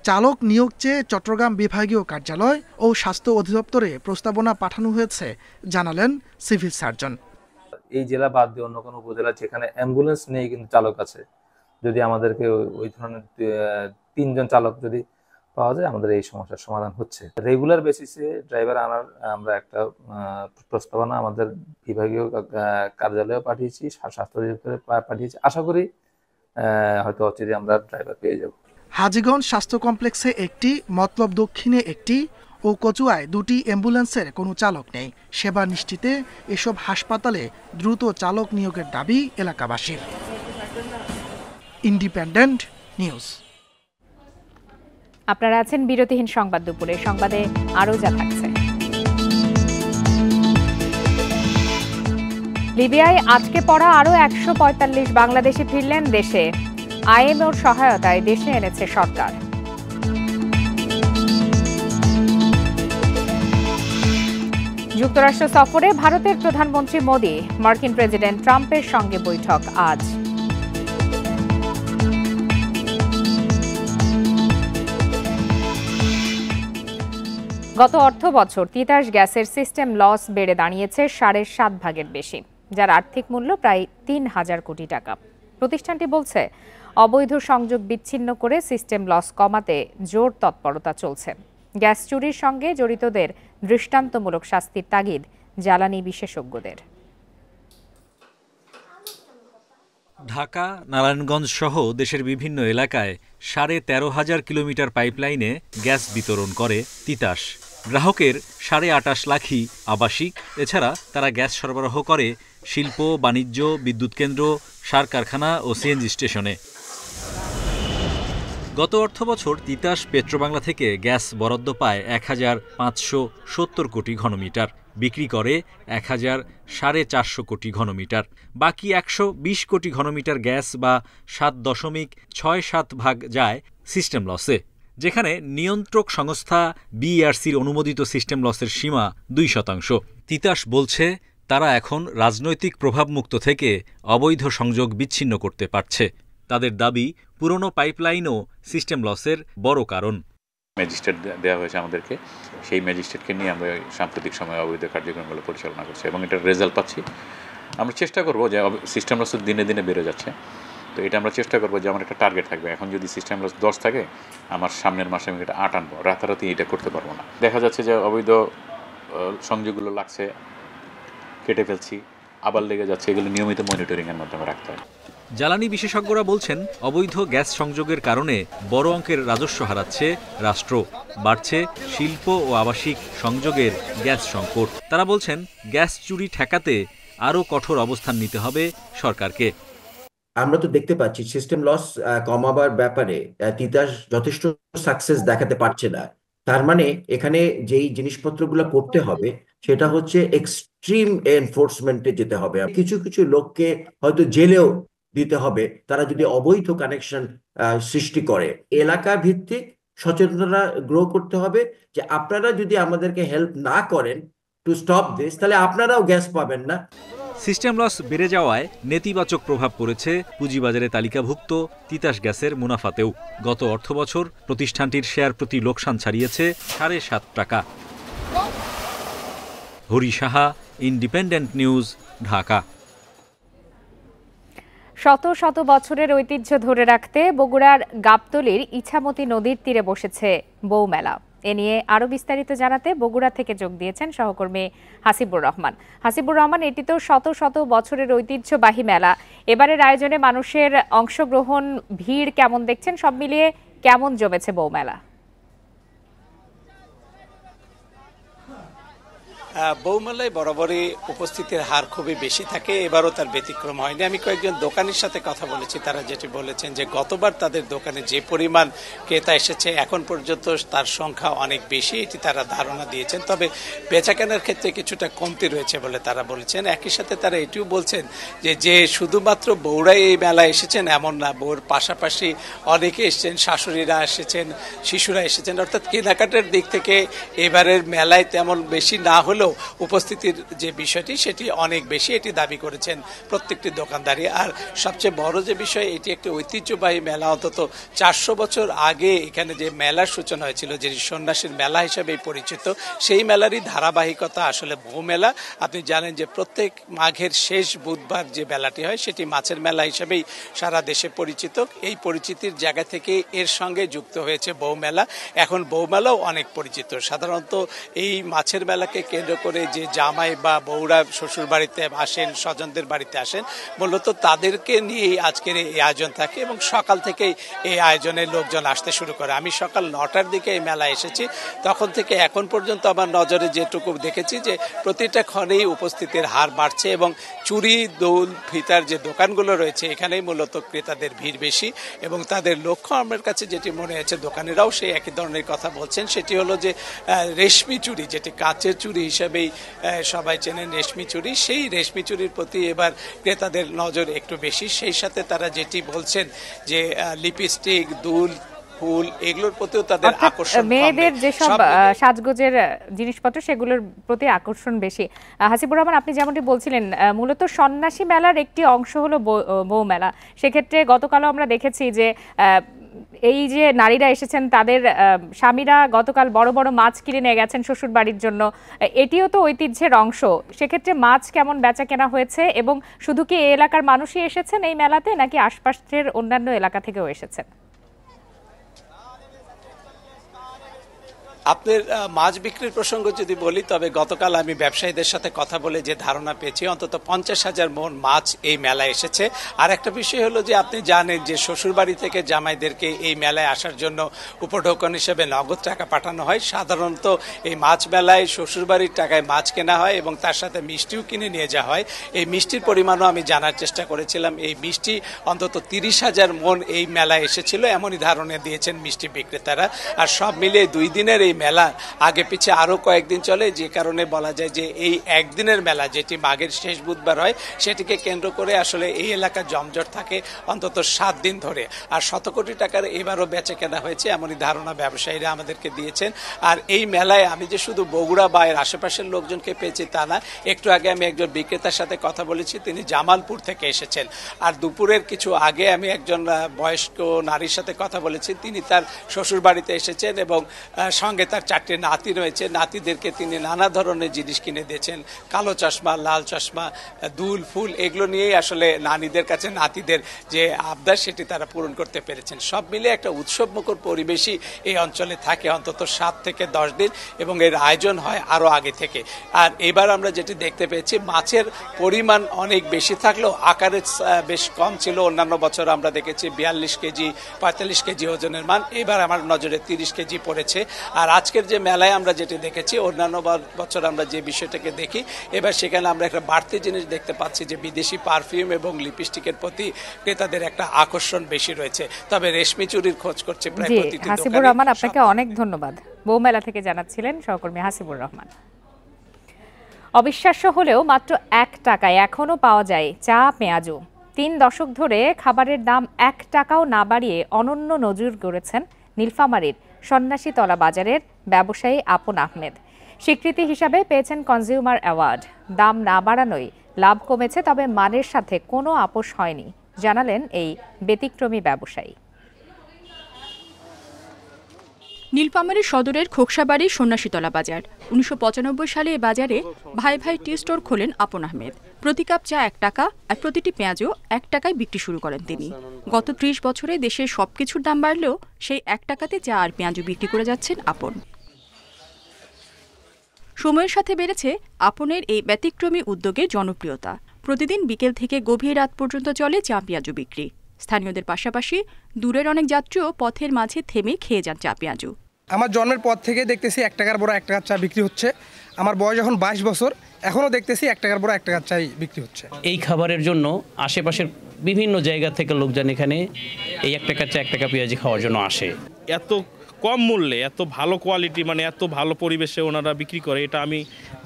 চালক নিয়োগ চেয়ে চট্টগ্রাম বিভাগীয় কার্যালয় ও স্বাস্থ্য অধিদপ্তরে প্রস্তাবনা পাঠানো হয়েছে, জানালেন সিভিল সার্জন। এই জেলা বাদ দিয়ে অন্য কোনো উপজেলা যেখানে অ্যাম্বুলেন্স নেই কিন্তু চালক আছে, যদি আমাদেরকে ওই ধরনের 3 জন চালক যদি পাওয়া যায় আমাদের এই সমস্যার সমাধান হচ্ছে। রেগুলার বেসিসে ড্রাইভার আনার আমরা একটা প্রস্তাবনা আমাদের বিভাগীয় কার্যালয়ে পাঠিয়েছি, স্বাস্থ্য অধিদপ্তরে পাঠিয়েছি। আশা করি হয়তো অচিরে আমরা ড্রাইভার পেয়ে যাব। হাজীগঞ্জ স্বাস্থ্য কমপ্লেক্সে একটি, মতলব দক্ষিণে একটি ও কচুয়ায় 2টি অ্যাম্বুলেন্সের কোনো চালক নেই। সেবা নিশ্চিতে এসব হাসপাতালে দ্রুত চালক নিয়োগের দাবি এলাকাবাসীর। Independent news. আপনারা আছেন বিরতিহীন সংবাদ দুপুরে। সংবাদে আরও যা থাকছে। লিবিয়ায় আটকে পড়া আরও 145 বাংলাদেশি ফিরলেন দেশে। আইএমওর সহায়তায় দেশে এনেছে সরকার। যুক্তরাষ্ট্র সফরে ভারতের প্রধানমন্ত্রী মোদি, মার্কিন প্রেসিডেন্ট ট্রাম্পের সঙ্গে বৈঠক আজ। গত অর্থ বছর তিতাস গ্যাসের সিস্টেম লস বেড়ে দাঁড়িয়েছে 7.5 ভাগের বেশি, যার আর্থিক মূল্য প্রায় 3,000 কোটি টাকা। প্রতিষ্ঠানটি বলছে অবৈধ সংযোগ বিচ্ছিন্ন করে সিস্টেম লস কমাতে জোর তৎপরতা চলছে। গ্যাস চুরির সঙ্গে জড়িতদের দৃষ্টান্তমূলক শাস্তির তাগিদ জ্বালানি বিশেষজ্ঞদের। ঢাকা, নারায়ণগঞ্জ সহ দেশের বিভিন্ন এলাকায় 13,500 কিলোমিটার পাইপলাইনে গ্যাস বিতরণ করে তিতাস। গ্রাহকের 28.5 লাখই আবাসিক। এছাড়া তারা গ্যাস সরবরাহ করে শিল্প, বাণিজ্য, বিদ্যুৎ কেন্দ্র, সার কারখানা ও সিএনজি স্টেশনে। গত অর্থবছর তিতাস পেট্রোবাংলা থেকে গ্যাস বরাদ্দ পায় 1,570 কোটি ঘনমিটার, বিক্রি করে 1,450 কোটি ঘনমিটার। বাকি 120 কোটি ঘনমিটার গ্যাস বা 7.67 ভাগ যায় সিস্টেম লসে, যেখানে নিয়ন্ত্রক সংস্থা বিইআরসির অনুমোদিত সিস্টেম লসের সীমা 2%। তিতাস বলছে তারা এখন রাজনৈতিক প্রভাবমুক্ত থেকে অবৈধ সংযোগ বিচ্ছিন্ন করতে পারছে। তাদের দাবি, পুরনো পাইপলাইনও সিস্টেম লসের বড় কারণ। ম্যাজিস্ট্রেট দেওয়া হয়েছে আমাদেরকে, সেই ম্যাজিস্ট্রেটকে নিয়ে আমরা সাম্প্রতিক সময়ে অবৈধ কার্যক্রমগুলো পরিচালনা করছি এবং এটার রেজাল্ট পাচ্ছি। আমরা চেষ্টা করব যে সিস্টেম লস দিনে দিনে বেড়ে যাচ্ছে, তো এটা আমরা চেষ্টা করবো যে আমার একটা টার্গেট থাকবে। এখন যদি সিস্টেম লস 10 থাকে, আমার সামনের মাসে আমি এটা 8 আনবো, রাতারাতি এটা করতে পারবো না। দেখা যাচ্ছে যে অবৈধ সংযোগগুলো লাগছে, কেটে ফেলছি, আবার লেগে যাচ্ছে, এগুলো নিয়মিত মনিটরিংয়ের মাধ্যমে রাখতে হয়। জ্বালানি বিশেষজ্ঞরা বলছেন, অবৈধ গ্যাস সংযোগের কারণে বড় অঙ্কের রাজস্ব হারাচ্ছে রাষ্ট্র, বাড়ছে শিল্প ও আবাসিক সংযোগের গ্যাস সংকট। তারা বলছেন, গ্যাস চুরি ঠেকাতে আরও কঠোর অবস্থান নিতে হবে সরকারকে। আমরা তো দেখতে পাচ্ছি সিস্টেম লস কমাবার ব্যাপারে তিতাস যথেষ্ট সাকসেস দেখাতে পারছে না। তার মানে এখানে যেই জিনিসপত্রগুলো করতে হবে সেটা হচ্ছে এক্সট্রিম এনফোর্সমেন্টে যেতে হবে। কিছু কিছু লোককে হয়তো জেলেও দিতে হবে তারা যদি অবৈধ কানেকশন সৃষ্টি করে। এলাকা ভিত্তিক সচেতনতা গ্রো করতে হবে যে আপনারা যদি আমাদেরকে হেল্প না করেন টু স্টপ দিস, তাহলে আপনারাও গ্যাস পাবেন না। সিস্টেম লস বেড়ে যাওয়ায় নেতিবাচক প্রভাব পড়েছে পুঁজিবাজারে তালিকাভুক্ত তিতাস গ্যাসের মুনাফাতেও। গত অর্থবছর প্রতিষ্ঠানটির শেয়ার প্রতি লোকসান ছাড়িয়েছে 7.5 টাকা। Hari Saha, independent news, Dhaka. শত শত বছরের ঐতিহ্য ধরে রাখতে বগুড়ার গাবতলীর ইছামতি নদীর তীরে বসেছে বৌমেলা। এ নিয়ে আরো বিস্তারিত জানাতে বগুড়া থেকে যোগ দিয়েছেন সহকর্মী হাসিবুর রহমান। হাসিবুর রহমান, এটি তো শত শত বছরের ঐতিহ্যবাহী মেলা। এবারের আয়োজনে মানুষের অংশগ্রহণ, ভিড় কেমন দেখছেন? সব মিলিয়ে কেমন জমেছে বৌমেলা? বৌমেলায় বরাবরই উপস্থিতির হার খুবই বেশি থাকে, এবারও তার ব্যতিক্রম হয়নি। আমি কয়েকজন দোকানির সাথে কথা বলেছি, তারা যেটি বলেছেন যে গতবার তাদের দোকানে যে পরিমাণ ক্রেতা এসেছে এখন পর্যন্ত তার সংখ্যা অনেক বেশি, এটি তারা ধারণা দিয়েছেন। তবে বেচাকেনার ক্ষেত্রে কিছুটা কমতি রয়েছে বলে তারা বলেছেন। একই সাথে তারা এটিও বলছেন যে শুধুমাত্র বউরাই এই মেলায় এসেছেন এমন না, বউর পাশাপাশি অনেকে এসেছেন, শাশুড়িরা এসেছেন, শিশুরা এসেছেন। অর্থাৎ কেনাকাটার দিক থেকে এবারের মেলায় তেমন বেশি না হলেও উপস্থিতির যে বিষয়টি সেটি অনেক বেশি, এটি দাবি করেছেন প্রত্যেকটি দোকানদারি। আর সবচেয়ে বড় যে বিষয়, এটি একটি ঐতিহ্যবাহী মেলা। অন্তত 400 বছর আগে এখানে যে মেলার সূচনা হয়েছিল, যেটি সন্ন্যাসীর মেলা হিসেবে পরিচিত, সেই মেলারই ধারাবাহিকতা আসলে বউ মেলা। আপনি জানেন যে প্রত্যেক মাঘের শেষ বুধবার যে মেলাটি হয় সেটি মাছের মেলা হিসেবেই সারা দেশে পরিচিত। এই পরিচিতির জায়গা থেকে এর সঙ্গে যুক্ত হয়েছে বউ মেলা। এখন বউ মেলাও অনেক পরিচিত। সাধারণত এই মাছের মেলাকে কেন্দ্র করে যে জামাই বা বউরা শ্বশুর বাড়িতে আসেন, স্বজনদের বাড়িতে আসেন, মূলত তাদেরকে নিয়েই আজকের এই আয়োজন থাকে এবং সকাল থেকেই এই আয়োজনে লোকজন আসতে শুরু করে। আমি সকাল 9টার দিকে এই মেলা এসেছি, তখন থেকে এখন পর্যন্ত আমার নজরে যেটুকু দেখেছি যে প্রতিটা ক্ষণেই উপস্থিতির হার বাড়ছে এবং চুরি, দৌল, ফিতার যে দোকানগুলো রয়েছে এখানেই মূলত ক্রেতাদের ভিড় বেশি এবং তাদের লক্ষ্য আমার কাছে যেটি মনে হয়েছে, দোকানিরাও সেই একই ধরনের কথা বলছেন, সেটি হলো যে রেশমি চুরি, যেটি কাচের চুরি হিসাবেই সবাই চেনেন রেশমি চুরি, সেই রেশমি চুরির প্রতি এবার ক্রেতাদের নজর একটু বেশি। সেই সাথে তারা যেটি বলছেন যে লিপস্টিক, দুল, ফুল, এগুলোর প্রতিও তাদের আকর্ষণ, মেয়েদের যেসব সাজগোজের জিনিসপত্র সেগুলোর প্রতি আকর্ষণ বেশি। হাসিবুর রহমান, আপনি যেমনটি বলছিলেন, মূলত সন্ন্যাসী মেলার একটি অংশ হলো বউ মেলা। সেক্ষেত্রে গতকালও আমরা দেখেছি যে এই যে নারীরা এসেছেন, তাদের স্বামীরা গতকাল বড় বড় মাছ কিনে নিয়ে গেছেন শ্বশুর বাড়ির জন্য। এটিও তো ঐতিহ্যের অংশ। সেক্ষেত্রে মাছ কেমন বেচা কেনা হয়েছে এবং শুধু কি এই এলাকার মানুষই এসেছেন এই মেলাতে, নাকি আশপাশের অন্যান্য এলাকা থেকেও এসেছেন? আপনার মাছ বিক্রির প্রসঙ্গ যদি বলি, তবে গতকাল আমি ব্যবসায়ীদের সাথে কথা বলে যে ধারণা পেয়েছি অন্তত 50,000 মণ মাছ এই মেলায় এসেছে। আর একটা বিষয় হলো যে আপনি জানেন যে শ্বশুরবাড়ি থেকে জামাইদেরকে এই মেলায় আসার জন্য উপঢৌকন হিসেবে নগদ টাকা পাঠানো হয়। সাধারণত এই মাছ মেলায় শ্বশুরবাড়ির টাকায় মাছ কেনা হয় এবং তার সাথে মিষ্টিও কিনে নিয়ে যাওয়া হয়। এই মিষ্টির পরিমাণও আমি জানার চেষ্টা করেছিলাম। এই মিষ্টি অন্তত 30,000 মণ এই মেলায় এসেছিল, এমনই ধারণা দিয়েছেন মিষ্টি বিক্রেতারা। আর সব মিলিয়ে 2 দিনের এই মেলা আগে পিছে আরো কয়েকদিন চলে, যে কারণে বলা যায় যে এই একদিনের মেলা যেটি মাঘের শেষ বুধবার হয় সেটিকে কেন্দ্র করে আসলে এই এলাকা জমজট থাকে অন্তত 7 দিন ধরে। আর শত কোটি টাকার এবারও বেচে কেনা হয়েছে এমনই ধারণা ব্যবসায়ীরা আমাদেরকে দিয়েছেন। আর এই মেলায় আমি যে শুধু বগুড়া বা এর আশেপাশের লোকজনকে পেয়েছি তা না, একটু আগে আমি একজন বিক্রেতার সাথে কথা বলেছি, তিনি জামালপুর থেকে এসেছেন। আর দুপুরের কিছু আগে আমি একজন বয়স্ক নারীর সাথে কথা বলেছি, তিনি তার শ্বশুর বাড়িতে এসেছেন এবং সঙ্গে তার 4টি নাতি রয়েছে। নাতিদেরকে তিনি নানা ধরনের জিনিস কিনে দিয়েছেন, কালো চশমা, লাল চশমা, দুল, ফুল, এগুলো নিয়েই আসলে নানীদের কাছে নাতিদের যে আবদার সেটি তারা পূরণ করতে পেরেছেন। সব মিলে একটা উৎসবমুখর পরিবেশই এই অঞ্চলে থাকে অন্তত 7 থেকে 10 দিন এবং এর আয়োজন হয় আরো আগে থেকে। আর এবার আমরা যেটি দেখতে পেয়েছি, মাছের পরিমাণ অনেক বেশি থাকলেও আকারে বেশ কম ছিল। অন্যান্য বছর আমরা দেখেছি 42 কেজি 45 কেজি ওজনের মান, এবার আমার নজরে 30 কেজি পড়েছে। আর আজকের যে মেলায় আমরা যেটি দেখেছি, অন্যান্য বছর আমরা যে বিষয়টাকে দেখি, এবার সেখানে আমরা একটা বাড়তি জিনিস দেখতে পাচ্ছি যে বিদেশি পারফিউম এবং লিপস্টিকের প্রতি ক্রেতাদের একটা আকর্ষণ বেশি রয়েছে। তবে রেশমি চুরির খোঁজ করছে প্রায় প্রতিটি দোকানে। হাসিবুর রহমান, আপনাকে অনেক ধন্যবাদ। বউমেলা থেকে জানাচ্ছিলেন সহকর্মী হাসিবুর রহমান। অবিশ্বাস্য হলেও মাত্র 1 টাকায় এখনো পাওয়া যায় চা, পেঁয়াজু। 3 দশক ধরে খাবারের দাম 1 টাকাও না বাড়িয়ে অনন্য নজির গড়েছেন নীলফামারীর সন্ন্যাসীতলা বাজারের ব্যবসায়ী আপন আহমেদ। স্বীকৃতি হিসাবে পেয়েছেন কনজিউমার অ্যাওয়ার্ড। দাম না বাড়ানোই লাভ কমেছে, তবে মানের সাথে কোনো আপোষ হয়নি, জানালেন এই ব্যতিক্রমী ব্যবসায়ী। নীলফামারী সদরের খোকসাবাড়ি সন্ন্যাসীতলা বাজার। 1995 সালে এ বাজারে ভাই ভাই টি স্টোর খোলেন আপন আহমেদ। প্রতি কাপ চা 1 টাকা আর প্রতিটি পেঁয়াজও 1 টাকায় বিক্রি শুরু করেন তিনি। গত 30 বছরে দেশের সবকিছুর দাম বাড়লেও সেই 1 টাকাতে চা আর পেঁয়াজও বিক্রি করে যাচ্ছেন আপন। সময়ের সাথে বেড়েছে আপনের এই ব্যতিক্রমী উদ্যোগের জনপ্রিয়তা। প্রতিদিন বিকেল থেকে গভীর রাত পর্যন্ত চলে চা পেঁয়াজু বিক্রি। স্থানীয়দের পাশাপাশি দূরের অনেক যাত্রীও পথের মাঝে থেমে খেয়ে যান চা পেঁয়াজু। আমার জন্মের পর থেকে দেখতেছি 1 টাকার বড় 1 টাকার চা বিক্রি হচ্ছে। আমার বয়স এখন 22 বছর, এখনও দেখতেছি 1 টাকার বড় 1 টাকার চাই বিক্রি হচ্ছে। এই খাবারের জন্য আশেপাশের বিভিন্ন জায়গা থেকে লোকজন এখানে এই 1 টাকার চা 1 টাকা পেঁয়াজি খাওয়ার জন্য আসে। এত কম মূল্যে এত ভালো কোয়ালিটি, মানে এত ভালো পরিবেশে ওনারা বিক্রি করে, এটা আমি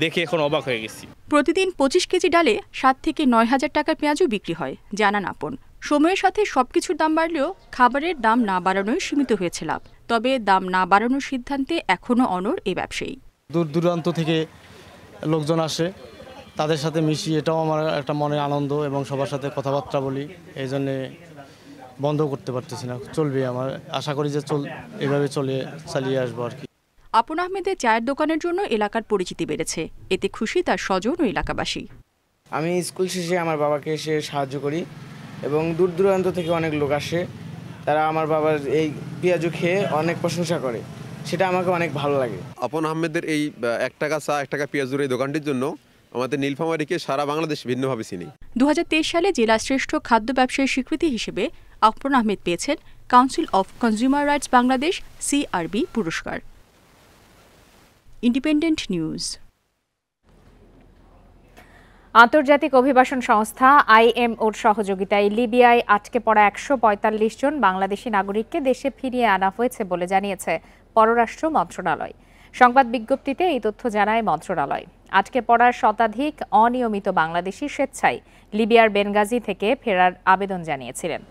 দেখে এখন অবাক হয়ে গেছি। প্রতিদিন 25 কেজি ডালে 7 থেকে 9,000 টাকার পেঁয়াজও বিক্রি হয়, জানান আপন। সময়ের সাথে সবকিছুর দাম বাড়লেও খাবারের দাম না বাড়ানোই সীমিত হয়েছে লাভ। তবে দাম না বাড়ানোর সিদ্ধান্তে এখনও অনড় এই ব্যবসায়ী। দূর দূরান্ত থেকে লোকজন আসে, তাদের সাথে মিশি, এটাও আমার একটা মনে আনন্দ এবং সবার সাথে কথাবার্তা বলি। এই জন্যে বন্ধ করতে পারতেছি না, চলবে। আমার আশা করি যে এভাবে চালিয়ে আসবো আর কি। আপন আহমেদের চায়ের দোকানের জন্য এলাকার পরিচিতি বেড়েছে, এতে খুশি তার স্বজন ও এলাকাবাসী। আমি স্কুল শেষে আমার বাবাকে এসে সাহায্য করি এবং দূর দূরান্ত থেকে অনেক লোক আসে, তারা আমার বাবার এই পেঁয়াজু খেয়ে অনেক প্রশংসা করে, সেটা আমাকে অনেক ভালো লাগে। আপন আহমেদের এই 1 টাকা চা 1 টাকা পেঁয়াজুর এই দোকানটির জন্য আমাদের নীলফামারীকে সারা বাংলাদেশ ভিন্নভাবে চিনি। 2023 সালে জেলা শ্রেষ্ঠ খাদ্য ব্যবসায়ীর স্বীকৃতি হিসেবে আপন আহমেদ পেয়েছেন council of consumer rights Bangladesh CRB পুরস্কার। Independent news. আন্তর্জাতিক অভিবাসন সংস্থা IMOর সহযোগিতায় লিবিয়ায় আটকে পড়া 145 জন বাংলাদেশি নাগরিককে দেশে ফিরিয়ে আনা হয়েছে বলে জানিয়েছে পররাষ্ট্র মন্ত্রণালয়। সংবাদ বিজ্ঞপ্তিতে এই তথ্য জানায় মন্ত্রণালয়। আটকে পড়ার শতাধিক অনিয়মিত বাংলাদেশি স্বেচ্ছায় লিবিয়ার বেনগাজি থেকে ফেরার আবেদন জানিয়েছিলেন।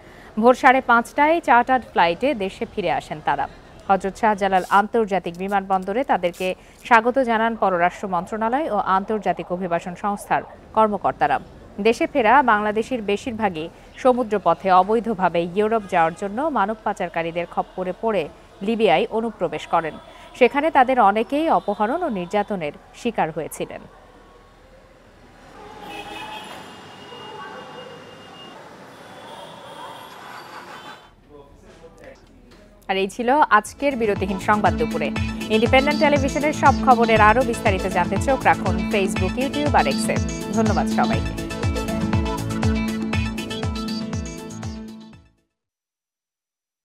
ভোর 5:30টায় চার্টার্ড ফ্লাইটে দেশে ফিরে আসেন তারা। হযরত শাহজালাল আন্তর্জাতিক বিমানবন্দরে তাদেরকে স্বাগত জানান পররাষ্ট্র মন্ত্রণালয় ও আন্তর্জাতিক অভিবাসন সংস্থার কর্মকর্তারা। দেশে ফেরা বাংলাদেশির বেশিরভাগই সমুদ্রপথে অবৈধভাবে ইউরোপ যাওয়ার জন্য মানব পাচারকারীদের খপ্পরে পড়ে লিবিয়ায় অনুপ্রবেশ করেন। সেখানে তাদের অনেকেই অপহরণ ও নির্যাতনের শিকার হয়েছিলেন। আর এই ছিল আজকের বিরতিহীন সংবাদ দুপুরে। ইন্ডিপেন্ডেন্ট টেলিভিশনের সব খবরের আরও বিস্তারিত জানতে চোখ রাখুন ফেসবুক, ইউটিউব আর এক্সে। ধন্যবাদ সবাইকে।